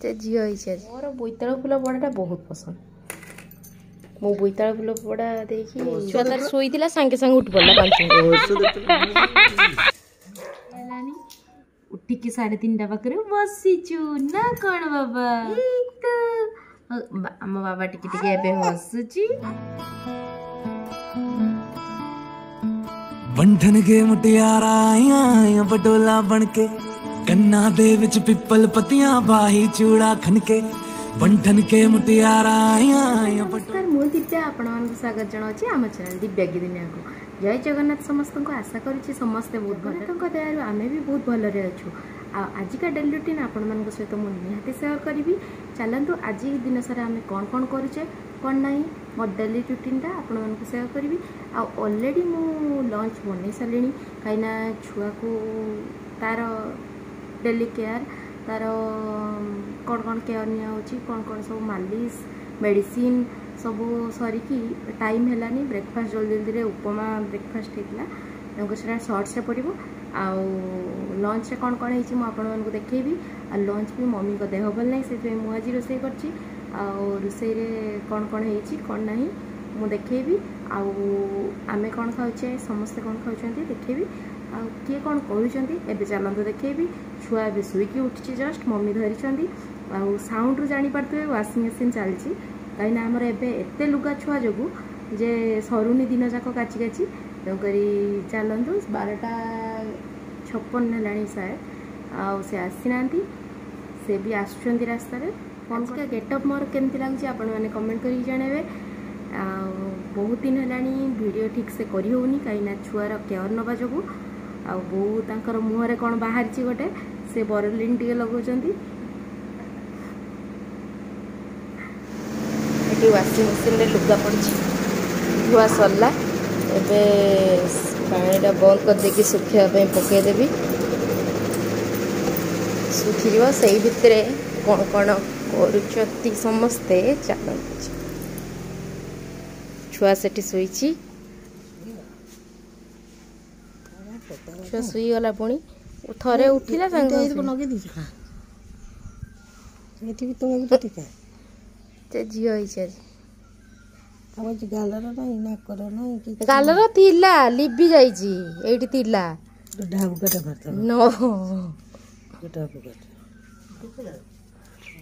झील मोर बोईताल फुल बड़ाटा बहुत पसंद मो बोईताल फुल बड़ा देखी छुआ तार शोई सांगे सांगे उठ पड़ा 5 मिनट उठिकी 3:30 पाखे बसीचु ना कौन बाबा आम बाबा टिके हसुची बंधन के मुटियारा आया बटोला बनके कन्ना दे विच पिपल पतियां बाही चूड़ा खनके बंधन के मुटियारा आया नमस्कार मु दिव्या आपण मानक स्वागत जनावछि आम चैनल दिव्या की दुनिया को जय जगन्नाथ समस्त को आशा करुछि समस्ते बहुत भल तंक दयारु आमे भी बहुत भल रे अछु आज का डेली रूटीन आपण मानक सहित मु निहाती शेयर करिवि चलंतु आज दिन सारा आमे कोन कोन करूचे कोन नाही मोर डेली रूटीनटा आपण मानक शेयर करिवि आ ऑलरेडी मु लंच बनै सालेनी काइना छुआ को तार डेली केयर तार कौन कौन केयर निया होची कौन कौन सब मालिश मेडिसिन सब सरिकी टाइम हेलानी ब्रेकफास्ट जल्दी जल्दी रे उपमा ब्रेकफास्ट हेतला तंको सेटा शॉर्ट से पड़िबो आ लंच रे कौन कौन हेची मु आपण मानको देखेबी आ लंच भी मम्मी को देह भल नहीं से मु आज रोसे करची आ रोसे रे कौन कौन हेची कौन नहीं मु देखेबी आ आमे कौन खाउचे समस्त कौन खाउचंती देखेबी आ किए कौन करूचंती एबे चलंतु देखेबी छुआ एबे सुईकी उठची जस्ट मम्मी धरिचंती आ साउंड रु जानि पारतबे वाशिंग मशीन चलची कहीं आमर एबे एते लुगा छुआ जोगु जे सरुनी दिन जाक काची काची तेणुकरी चलतु 12:56 हेलाणी शायद से आसी नांती से भी आसुचंती रास्ता रे कौन का गेटअप मोर केमती लागुची आपण माने कमेंट करी जानेबे बहुत दिन हेलाणी वीडियो ठीक से करी होनी कहीं छुआर केयर नबा जोगु आ बो तांकर मुहरे कौन बाहर गोटे से बरलिन टे लगौंट ये वाशिंग मशीन रे लुगा पड़ी धुआ सरला एबे पानीटा बंद कर देकी सुखापी पकईदेवी सुखी से भितर कौन कौन करुचती समस्ते चल छुआ से शुई छुआ शुईगला पुणी थरे उठिला झील गालर थिला लिबी जाइची एठी थिला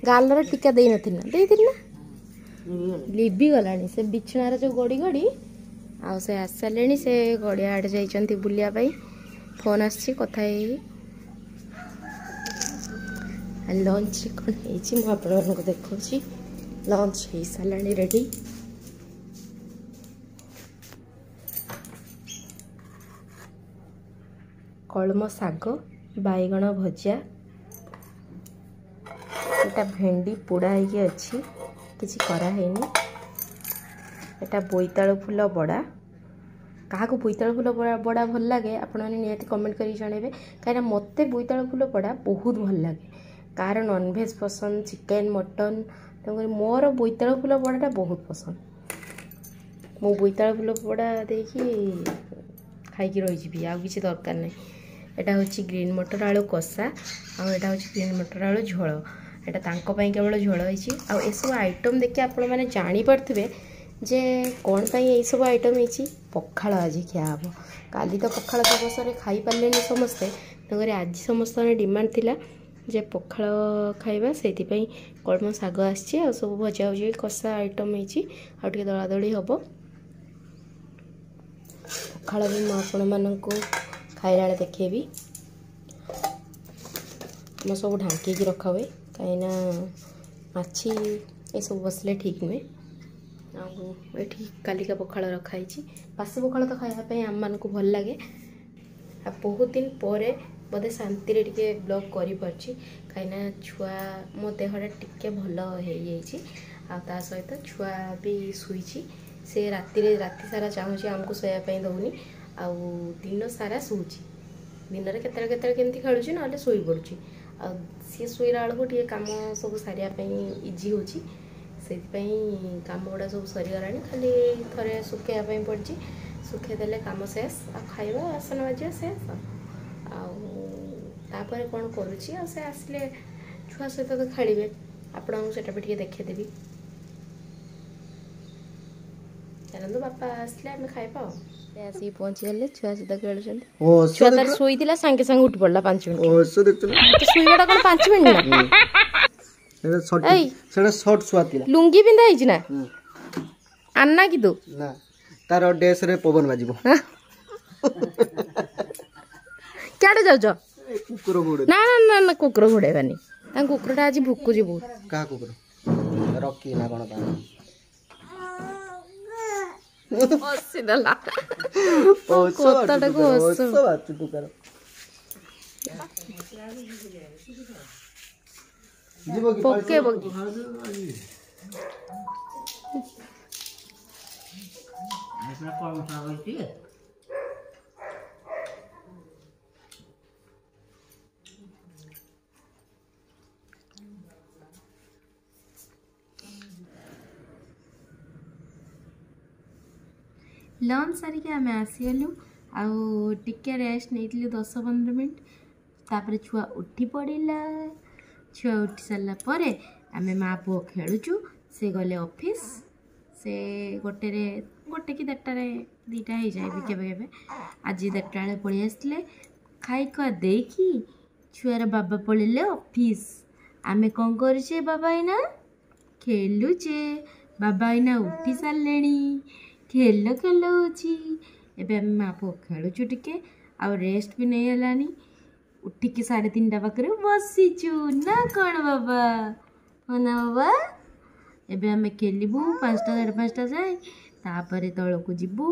गालर टीका दे नथिला देइथिला लिबी गलानी से बिछणारे जो गड़ी गड़ी आ से आसलेनी से गड़िया आड़े जाइचंती बुलिया पाई फोन आछि कथा हे लंच कौन है मुझे देखा लंच हो सारा रेडी कलम शाग बैगण भजा एटा भेंडी पोड़ा होगी अच्छी किसी कराहनी एटा बोईताल फूल बड़ा क्या बोईताल फूल बड़ा भल लगे आपने निहाती कमेंट कर जणेबे कहीं मते बोईताल फूल बड़ा बहुत भल लगे कार नॉनभेज पसंद चिकेन मटन तेणुक मोर बोईताल फूल बड़ाटा बहुत पसंद मो बोईताल फूल बड़ा देखी खाई रही आ कि दरकार नहीं एटा हूँ ग्रीन मटर आलू कषा आटा हूँ ग्रीन मटर आलू झोल एटा केवल झोल होती सब आइटम देखिए आपण मैंने जापारे जे कौन पाई सब आइटम होती पखाड़ आज खिया हम काली तो पखाड़ दिवस खाई पारे समस्ते तेणुक आज समस्त डिमांड थिला जे पखाड़ खाइबा से कलम शाग आसी सब भजा भुजी कषा आइटम होती आगे दला दली हम पखाड़ भी मुझे खाइला देखेबी मैं सब ढांकी रखा हुए कहीं माछी ये सब बसले ठीक नुहे ये कालिका पखाड़ रखाई बासी पखाड़ तो खायापी आम मान को भल लगे बहुत दिन पर बोधे शांति रे टिके ब्लॉग करी परछि कहीं छुआ मो देहटा टिके भल हो ता सहित छुआ भी शुई से राति सारा चाहूँगी आमको शोयापाई दौनी आउ दिन सारा शुची दिन में केतरे केमती खेलुची ना शोई पड़ुची सी शुला बेलू टे कम सब सारे इजी हो कम गुड़ा सब सरीगला खाली थे सुखापी पड़ी सुखेदेले कम शेष आ खाइबा बासन बाजा शेष आपर कौन करुच्ची से आसले छुआ सहित तो खेलिए आपको सेटा भी देखदेवी चलते बापा आसले आम खाइबा आसिक पहुँची गले छुआ सहित खेलुं छुआ तार शोला सागे सागे उठी पड़ा 5 मिनट शुईबाटा कौन 5 मिनट ना लुंगी पिंधा ना आना कि तू ना तार डेस रे पवन बाजिबो क्याडे जाउछ कुकुर घोड़े ना ना ना ना कुकुर घोड़ेबानी ता कुकुरटा आज भुकुजी बहुत का कुकुर रॉकी ना कोन ता हसीदेला कोताटाको हस बात तू कर जीवो की पके बगी अपना कौन सा होती है लंच सारिक आम आसीगलु आके रेस्ट नहीं 10-15 मिनट तापर छुआ उठी पड़ा छुआ उठी सारा पर आम माँ पुओ खेलुचु से गले ऑफिस से गोटे कि 2टा हो जाए भी केवे आज 2टा बेले पलि आसते खाई खुआ देकी छुआर बाबा पलैले ऑफिस आमे कौन करुचे बाबा इना खेलुचे बाबा इना उठी सारे खेल खेल होबे आम माँ पुओ खेलुचु टिके आ रेस्ट भी नहीं है उठिकी 3:30 पाखे बसीचु ना कौन बाबा हाँ ना बाबा एबे आम खेलबू 5टा 5:30 जाए तापर तौक जीवु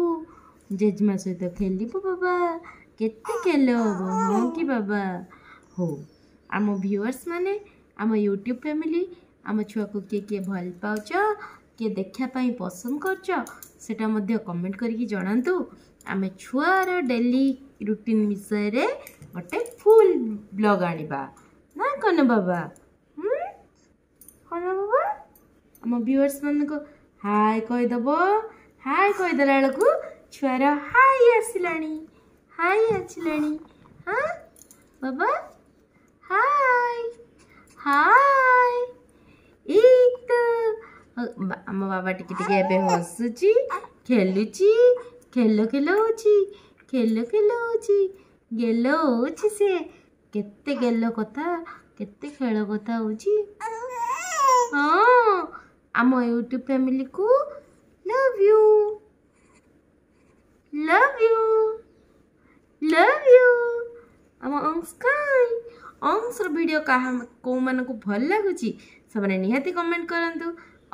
जेजमा सहित खेलबू बाबा केते खेल हम हाँ कि बाबा हो आम व्यूअर्स माने आम यूट्यूब फैमिली आम छुआ को किए भल पाउच किए देखापी पसंद कर कमेंट करके जनातु आम छुआर डेली रूटीन विषय रे गोटे फुल ब्लॉग आनिबा ना कौन बाबा कौन बाबा आम व्यूअर्स मान को हाय कहीदेव हाय कहीदेला बेलू छुआर हाय आसिलानी हाँ बाबा हाय हाय आम बाबा टिके हसुची खेलुची खेल खेल गेल होची से केते गेल कथा केते खेल कथा होची हाँ आम यूट्यूब फैमिली को लव यू आम अंश वीडियो कौ मान को भल लगुच से निहाती कमेंट करंतु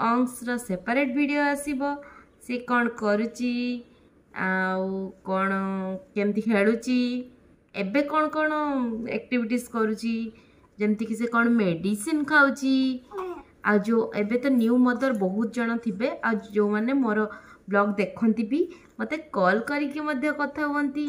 अंश सेपरेट वीडियो आसीबो से कौन करुची कौन केमती खेलुची एबे कौन कौन एक्टिविटीज करुची जमती कि से कौन मेडिसिन खाऊची आ जो एबे तो न्यू मदर बहुत जन थिबे आ जो माने मोर ब्लॉग देखंती भी मते कॉल करके मध्य कथा हुंती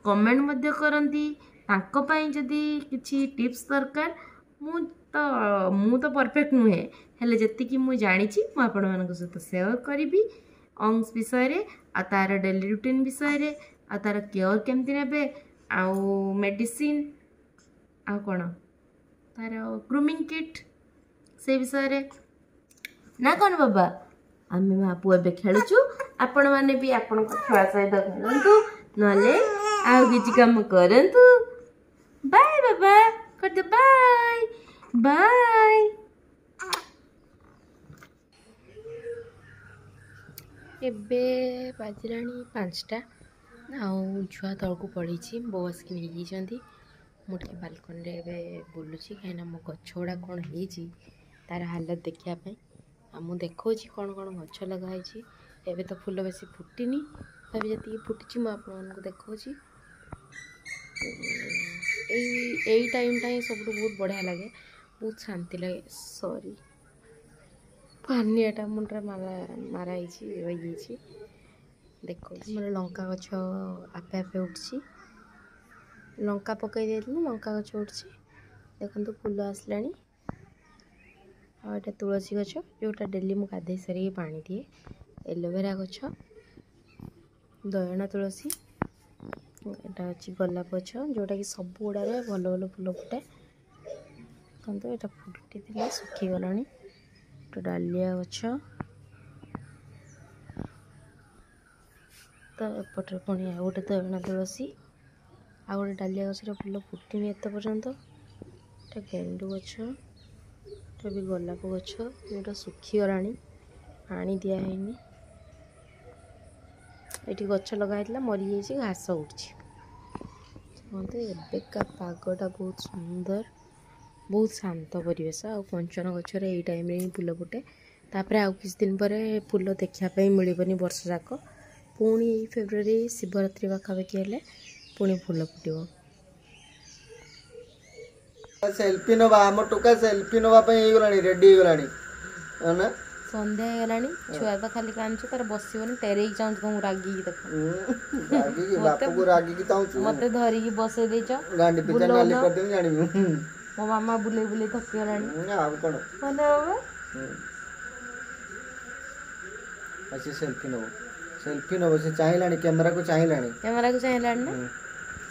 कमेंट मध्य करंती तांको पई जदी किछि टिप्स दरकार मु तो परफेक्ट नुहे हेले जति कि मु जानी छी मु आपण मानक सहित शेयर करिवि अंश विषय रे आ तार डेली रूटीन विषय रे आ तार केयर केमती नेबे आ मेडिसिन आ कोन तार ग्रूमिंग किट से विषय रे ना कौन बाबा आम माँ पुओ ए खेलुचु आपण मैंने भी आपण छुआ सहित खेलतु नले आउ किसी कम करंतु बाय बाबा कर दे बाय बाय एबे बाजिलानी 5टा आउ छुआ तलक पड़ी बस की नहीं जाती मुझे बालकनी रे बुलूची कहीं मो गछ गुड़ा कौन हो तार हालत देखापी आम देखा कौन कौन गछ लगाई एबे तो फूल बेसी फुटिनी तभी जी फुटी मुझे देखा टाइमटा ही सब बहुत बढ़िया लगे बहुत शांति लगे सॉरी पानियाटा मुंडे माराई रही देखो मोर लंका गछ आपे आपे उठी लंका पकई देती लंका गछ उठी देखो फूल आसला आटा तुलसी गछ जोटा डेली मु गाधे सारी पानी दिए एलोवेरा गछ दयना तुलसी यहाँ अच्छी गोलाप गछ जोटा कि सब गुड़ारे भल भल फूल फुटे ଦେଖନ୍ତୁ ଏଇଟା ଫୁଟିଥିଲା ଶୁଖିଗଲାଣି। ଗୋଟେ ଡାଲିଆ ଗଛ, ତ ଏପଟରେ ପୁଣି ଆଉ ଗୋଟେ ଦୟଣା ତୁଳସୀ, ଆଉ ଗୋଟେ ଡାଲିଆ ଗଛର ଫୁଲ ଫୁଟିନି ଏତେ ପର୍ଯ୍ୟନ୍ତ। ଏଟା ଗେଣ୍ଡୁ ଗଛ, ଏଟା ବି ଗୋଲାପ ଗଛ, ଯେଉଁଟା ଶୁଖିଗଲାଣି, ପାଣି ଦିଆହେଇନି। ଏଠି ଗଛ ଲଗା ହେଇଥିଲା ମରିଯାଇଛି, ଘାସ ଉଠିଛି। ଦେଖନ୍ତୁ ଏବେକା ପାଗଟା ବହୁତ ସୁନ୍ଦର, ବହୁତ ଶାନ୍ତ ପରିବେଶ। ଆଉ କଞ୍ଚନ ଗଛରେ ଏଇ ଟାଇମ୍ରେ ହିଁ ଫୁଲ ଫୁଟେ। ତାପରେ ଆଉ କିଛି ଦିନ ପରେ ଫୁଲ ଦେଖିବା ପାଇଁ ମିଳିବନି ବର୍ଷ ଯାକ। ପୁଣି ଏଇ ଫେବୃଆରୀ ଶିବରାତ୍ରି ପାଖାପାଖି ହେଲେ ପୁଣି ଫୁଲ ଫୁଟିବ। ସେଲ୍ଫି ନବା, ଆମ ଟୋକା ସେଲ୍ଫି ନବା ପାଇଁ ହେଇଗଲାଣି, ରେଡି ହେଇଗଲାଣି ନା। ସନ୍ଧ୍ୟା ହେଇଗଲାଣି, ଛୁଆ ତ ଖାଲି କାନ୍ଦୁଛୁ, ତାର ବସିବନି, ଟେରେଇକି ଚାହୁଁଛୁ ତମକୁ ରାଗିକି ଦେଖ। ରାଗିକି ବାପକୁ ରାଗିକି ଚାହୁଁଛୁ, ମତେ ଧରିକି ବସେଇ ଦେଇଛ, ଗାଣ୍ଡି ପିଛା ନାଲି କରିଦେବି ଜାଣିବୁ। ମୋ ମାମା ବୁଲେଇ ବୁଲେଇ ଥକିଗଲାଣି। ଆଉ କଣ ମାନେ ବାବା ଆସି ସେଲ୍ଫି ନବ, ସେଲ୍ଫି ନବ। ସେ ଚାହିଁଲାଣି, କ୍ୟାମେରାକୁ ଚାହିଁଲାଣି, କ୍ୟାମେରାକୁ ଚାହିଁଲାଣି ନା।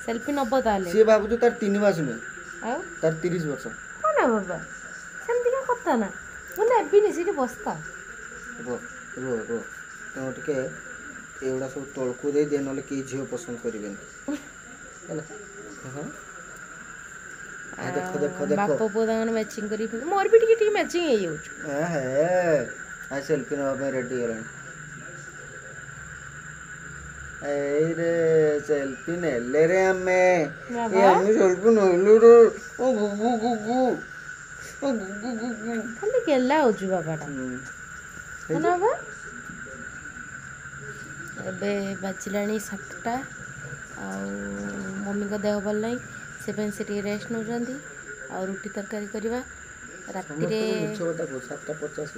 ସେଲ୍ଫି ନବ ତାହେଲେ। ସିଏ ଭାବୁଛୁ ତାର 3 ମାସ ନୁହେଁ, ଆଉ ତାର 30 ବର୍ଷ। ନା ବାବା ସେମିତିକା କଥା ନା, ମୁଁ ନେବିନି, ସେଇଠି ବସ୍ତା। ରୁହ ରୁହ ରୁହ, ତେଣୁ ଟିକେ ଏଗୁଡ଼ା ସବୁ ତଳକୁ ଦେଇଦିଏ, ନହେଲେ କେହି ଝିଅ ପସନ୍ଦ କରିବେନି ହେଲା। ଦେଖ ଦେଖ ଦେଖ, ବାପ ପୁଅ ତାଙ୍କର ମ୍ୟାଚିଂ କରିକି, ମୋର ବି ଟିକେ ଟିକେ ମ୍ୟାଚିଂ ହେଇଯାଉଛି। ହେ ସେଲ୍ଫି ନେବା ପାଇଁ ରେଡି ହେଇଗଲାଣି। ଏଇରେ ସେଲ୍ଫି ନେଲେ ରେ ଆମେ, ଆମେ ସେଲ୍ଫି ନେଲୁ ରେ। ଓ ଗୁଗୁ ଗୁଗୁ, ଓ ଗୁଗୁ ଗୁଗୁ, ଖାଲି ଗେଲା ହଉଛି ବାବାଟା। ବାବା ଏବେ ବାଜିଲାଣି 7ଟା, ଆଉ ମମିଙ୍କ ଦେହ ଭଲ ନାହିଁ, ସେ ପାଇଁ ସେ ଟିକେ ରେଷ୍ଟ ନେଉଛନ୍ତି। ଆଉ ରୁଟି ତରକାରୀ କରିବା ରାତିରେ। 7:50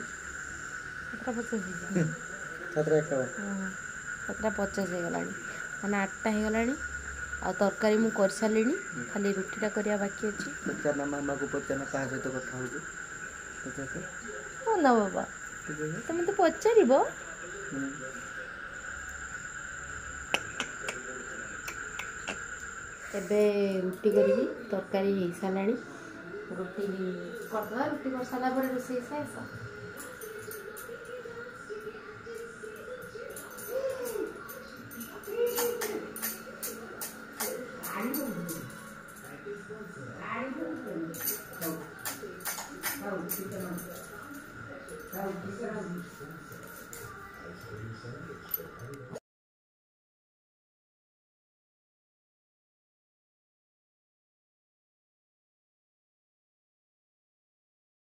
7:50 ହେଇଗଲାଣି, ମାନେ 8ଟା ହେଇଗଲାଣି। ଆଉ ତରକାରୀ ମୁଁ କରିସାରିଲିଣି, ଖାଲି ରୁଟିଟା କରିବା ବାକି ଅଛି। ପଚାରନା ମାମାକୁ, ପଚାରନା କାହା ସହିତ କଥା ହଉଛୁ। ହଁ ନା ବାବା, ତମେ ତ ପଚାରିବ। ଏବେ ରୁଟି କରିବି, ତରକାରୀ ହେଇସାରିଲାଣି। ରୁଟି କରିଦେବା, ରୁଟି କରିସାରିଲା ପରେ ରୋଷେଇ ଶେଷ।